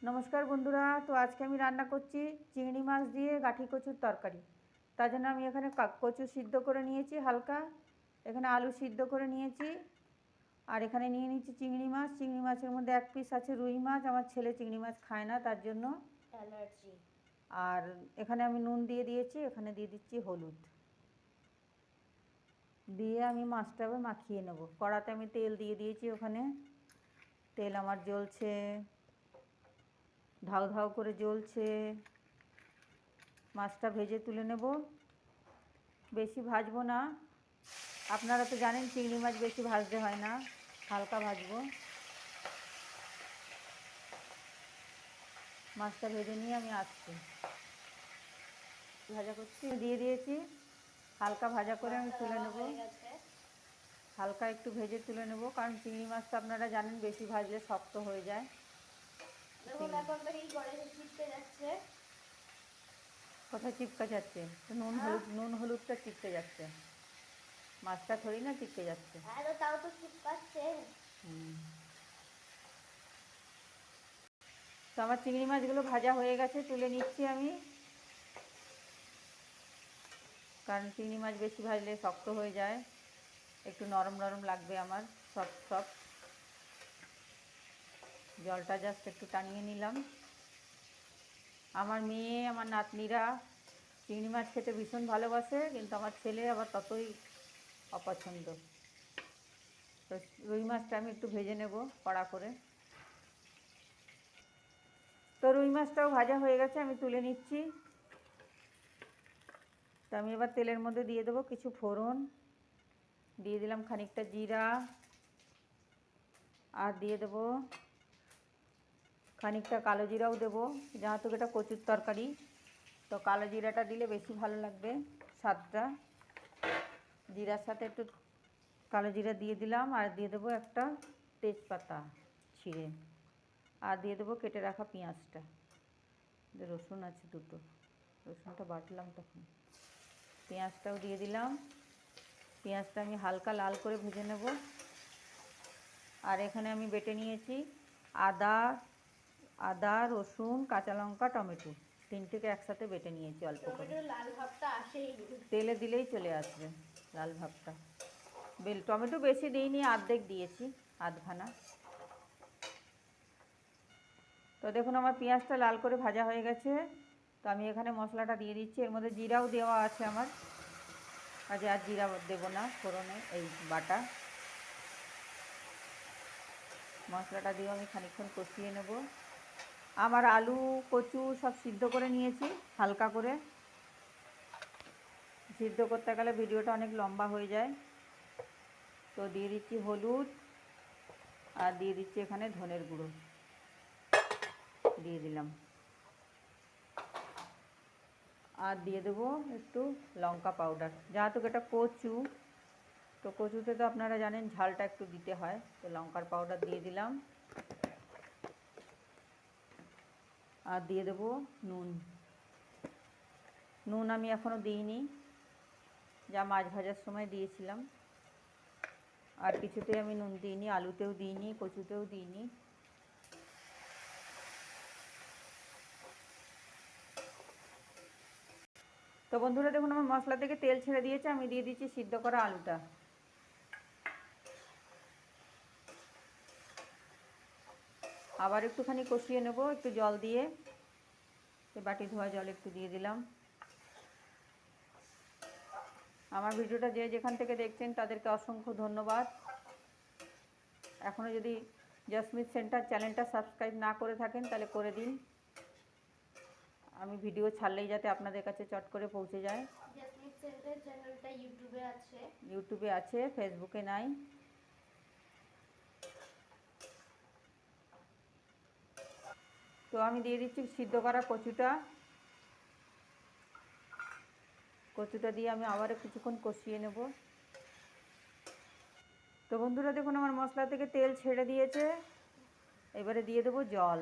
নমস্কার বন্ধুরা, তো আজকে আমি রান্না করছি চিংড়ি মাছ দিয়ে গাঠি কচুর তরকারি। তার জন্য আমি এখানে কচু সিদ্ধ করে নিয়েছি হালকা, এখানে আলু সিদ্ধ করে নিয়েছি, আর এখানে নিয়ে নিচ্ছি চিংড়ি মাছ। চিংড়ি মাছের মধ্যে এক পিস আছে রুই মাছ, আমার ছেলে চিংড়ি মাছ খায় না, তার জন্য অ্যালার্জি। আর এখানে আমি নুন দিয়ে দিয়েছি, এখানে দিয়ে দিচ্ছি হলুদ, দিয়ে আমি মাছটা মাখিয়ে নেব। কড়াতে আমি তেল দিয়ে দিয়েছি, ওখানে তেল আমার জ্বলছে, ধাউ ধাউ করে জ্বলছে। মাছটা ভেজে তুলে নেব, বেশি ভাজবো না। আপনারা তো জানেন চিংড়ি মাছ বেশি ভাজতে হয় না, হালকা ভাজবো। মাছটা ভেজে নিয়ে আমি আসছি, ভাজা করছি, দিয়ে দিয়েছি, হালকা ভাজা করে আমি তুলে নেব। হালকা একটু ভেজে তুলে নেব, কারণ চিংড়ি মাছটা আপনারা জানেন বেশি ভাজলে শক্ত হয়ে যায়। কোথায় চিপকা যাচ্ছে? নুন হলুদটা চিপকে যাচ্ছে, মাছটা থরি না চিপকে যাচ্ছে। তাও তো চিপকাচ্ছে। তো আমার চিংড়ি মাছগুলো ভাজা হয়ে গেছে, তুলে নিচ্ছি আমি, কারণ চিংড়ি মাছ বেশি ভাজলে শক্ত হয়ে যায়, একটু নরম নরম লাগবে আমার, সফট সফট। জলটা জাস্ট একটু টানিয়ে নিলাম। আমার মেয়ে, আমার নাতনিরা চিংড়ি মাছ খেতে ভীষণ ভালোবাসে, কিন্তু আমার ছেলে আবার ততই অপছন্দ। তো রুই মাছটা আমি একটু ভেজে নেব কড়া করে। তো রুই মাছটাও ভাজা হয়ে গেছে, আমি তুলে নিচ্ছি। তো আমি এবার তেলের মধ্যে দিয়ে দেবো কিছু ফোড়ন, দিয়ে দিলাম খানিকটা জিরা, আর দিয়ে দেবো খানিকটা কালো জিরাও দেবো, যেহেতু এটা কচুর তরকারি, তো কালো জিরাটা দিলে বেশি ভালো লাগবে স্বাদটা। জিরার সাথে একটু কালো জিরা দিয়ে দিলাম, আর দিয়ে দেবো একটা তেজপাতা ছিঁড়ে, আর দিয়ে দেবো কেটে রাখা পেঁয়াজটা। রসুন আছে দুটো, রসুনটা বাটলাম তখন। পেঁয়াজটাও দিয়ে দিলাম, পেঁয়াজটা আমি হালকা লাল করে ভেজে নেব। আর এখানে আমি বেটে নিয়েছি আদা, রসুন, কাঁচা লঙ্কা, টমেটো, তিনটেকে একসাথে বেটে নিয়েছি অল্প করে। লাল ভাবটা আসেই, তেলে দিলেই চলে আসবে লাল ভাবটা। টমেটো বেশি দিইনি, অর্ধেক দিয়েছি, আধখানা। তো দেখুন আমার পেঁয়াজটা লাল করে ভাজা হয়ে গেছে, তো আমি এখানে মশলাটা দিয়ে দিচ্ছি। এর মধ্যে জিরাও দেওয়া আছে আমার, কাজে আর জিরা দেবো না ফোড়নে, এই বাটা মশলাটা দিয়েও আমি খানিকক্ষণ কষিয়ে নেব। আমার আলু কচু সব সিদ্ধ করে নিয়েছি হালকা করে, সিদ্ধ করতে গেলে ভিডিওটা অনেক লম্বা হয়ে যায়। তো দিয়ে দিচ্ছি হলুদ, আর দিয়ে দিচ্ছি এখানে ধনের গুঁড়ো দিয়ে দিলাম, আর দিয়ে দেবো একটু লঙ্কা পাউডার। যেহেতু এটা কচু, তো কচুতে তো আপনারা জানেন ঝালটা একটু দিতে হয়, তো লঙ্কার পাউডার দিয়ে দিলাম। আর দিয়ে দেবো নুন। নুন আমি এখনও দিইনি, যা মাছ ভাজার সময় দিয়েছিলাম। আর কিছুতেই আমি নুন দিইনি, আলুতেও দিইনি, কচুতেও দিইনি। তো বন্ধুরা দেখুন আমার মশলা থেকে তেল ছেড়ে দিয়েছে, আমি দিয়ে দিচ্ছি সিদ্ধ করা আলুটা। আবার একটুখানি কষিয়ে নেব একটু জল দিয়ে, বাটি ধোয়া জল একটু দিয়ে দিলাম। আমার ভিডিওটা যে যেখান থেকে দেখছেন তাদেরকে অসংখ্য ধন্যবাদ। এখনও যদি জসমিত সেন্টার চ্যানেলটা সাবস্ক্রাইব না করে থাকেন তাহলে করে দিন, আমি ভিডিও ছাড়লেই যাতে আপনাদের কাছে চট করে পৌঁছে যায়। জসমিত সেন্টার চ্যানেলটা ইউটিউবে আছে, ফেসবুকে নাই। তো আমি দিয়ে দিচ্ছি সিদ্ধ করা কচুটা দিয়ে আমি আবারও কিছুক্ষণ কষিয়ে নেব। তো বন্ধুরা দেখুন আমার মশলা থেকে তেল ছেড়ে দিয়েছে, এবারে দিয়ে দেবো জল।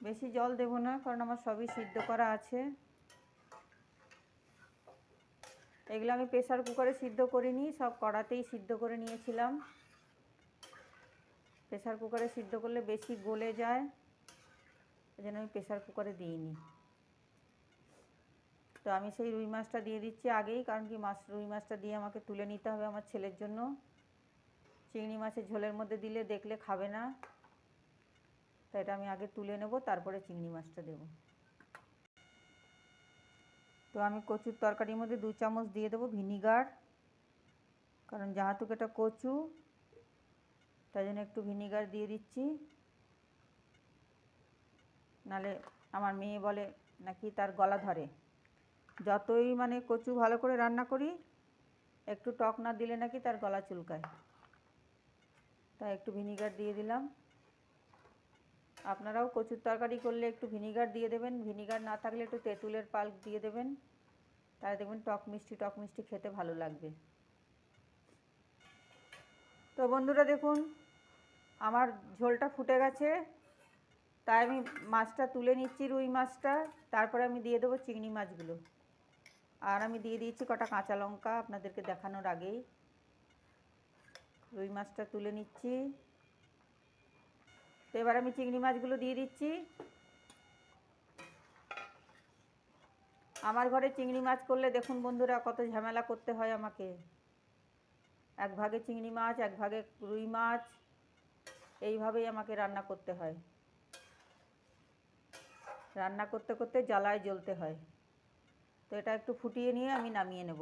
বেশি জল দেবো না, কারণ আমার সবই সিদ্ধ করা আছে। এগুলো আমি প্রেসার কুকারে সিদ্ধ করিনি, সব কড়াতেই সিদ্ধ করে নিয়েছিলাম। প্রেসার কুকারে সিদ্ধ করলে বেশি গলে যায়, এই জন্য আমি প্রেসার কুকারে দিইনি। তো আমি সেই রুই মাছটা দিয়ে দিচ্ছি আগেই, কারণ কি রুই মাছটা দিয়ে আমাকে তুলে নিতে হবে আমার ছেলের জন্য। চিংড়ি মাছের ঝোলের মধ্যে দিলে দেখলে খাবে না, তাই এটা আমি আগে তুলে নেব, তারপরে চিংড়ি মাছটা দেব। তো আমি কচুর তরকারির মধ্যে 2 চামচ দিয়ে দেবো ভিনিগার, কারণ যেহেতু এটা কচু তাই জন্য একটু ভিনিগার দিয়ে দিচ্ছি। নালে আমার মেয়ে বলে নাকি তার গলা ধরে, যতই মানে কচু ভালো করে রান্না করি একটু টক না দিলে নাকি তার গলা চুলকায়, তাই একটু ভিনিগার দিয়ে দিলাম। আপনারাও কচুর তরকারি করলে একটু ভিনিগার দিয়ে দেবেন, ভিনিগার না থাকলে একটু তেঁতুলের পাল্প দিয়ে দেবেন, তাহলে দেখবেন টক মিষ্টি খেতে ভালো লাগবে। তো বন্ধুরা দেখুন আমার ঝোলটা ফুটে গেছে, তাই আমি মাছটা তুলে নিচ্ছি, রুই মাছটা, তারপরে আমি দিয়ে দেবো চিংড়ি মাছগুলো। আর আমি দিয়ে দিয়েছি কটা কাঁচা লঙ্কা আপনাদেরকে দেখানোর আগেই। রুই মাছটা তুলে নিচ্ছি, তো এবার আমি চিংড়ি মাছগুলো দিয়ে দিচ্ছি। আমার ঘরে চিংড়ি মাছ করলে দেখুন বন্ধুরা কত ঝামেলা করতে হয় আমাকে, এক ভাগে চিংড়ি মাছ এক ভাগে রুই মাছ, এইভাবেই আমাকে রান্না করতে হয়, রান্না করতে করতে জ্বালায় জ্বলতে হয়। তো এটা একটু ফুটিয়ে নিয়ে আমি নামিয়ে নেব।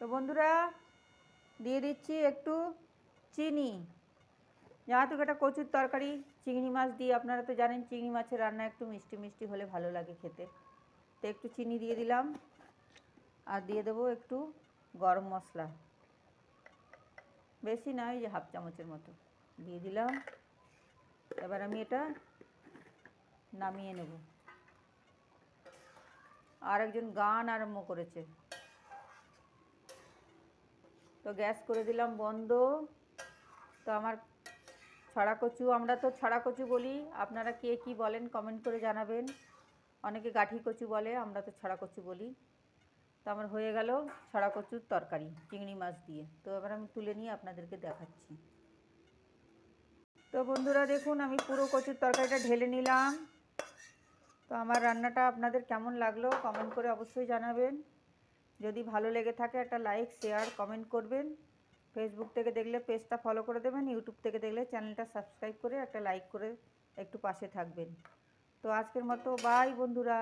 তো বন্ধুরা দিয়ে দিচ্ছি একটু চিনি, যেহেতু এটা কচুর তরকারি চিংড়ি মাছ দিয়ে, আপনারা তো জানেন চিংড়ি মাছের রান্না একটু মিষ্টি মিষ্টি হলে ভালো লাগে খেতে, তো একটু চিনি দিয়ে দিলাম। আর দিয়ে দেবো একটু গরম মশলা, বেশি না, ওই যে 1/2 চামচের মতো দিয়ে দিলাম। এবার আমি এটা নামিয়ে নেব। আর একজন গান আরম্ভ করেছে, তো গ্যাস করে দিলাম বন্ধ। তো আমার ছড়া কচু, আমরা তো ছড়া কচু বলি, আপনারা কে কী বলেন কমেন্ট করে জানাবেন। অনেকে গাঠি কচু বলে, আমরা তো ছড়া কচু বলি। তো আমার হয়ে গেল ছড়া কচুর তরকারি চিংড়ি মাছ দিয়ে। তো এবার আমি তুলে নিয়ে আপনাদেরকে দেখাচ্ছি। তো বন্ধুরা দেখুন আমি পুরো কচুর তরকারিটা ঢেলে নিলাম। তো আমার রান্নাটা আপনাদের কেমন লাগলো কমেন্ট করে অবশ্যই জানাবেন। যদি ভালো লেগে থাকে একটা লাইক শেয়ার কমেন্ট করবেন। ফেসবুক থেকে দেখলে পেজটা ফলো করে দেবেন, ইউটিউব থেকে দেখলে চ্যানেলটা সাবস্ক্রাইব করে একটা লাইক করে একটু পাশে থাকবেন। তো আজকের মতো বাই বন্ধুরা।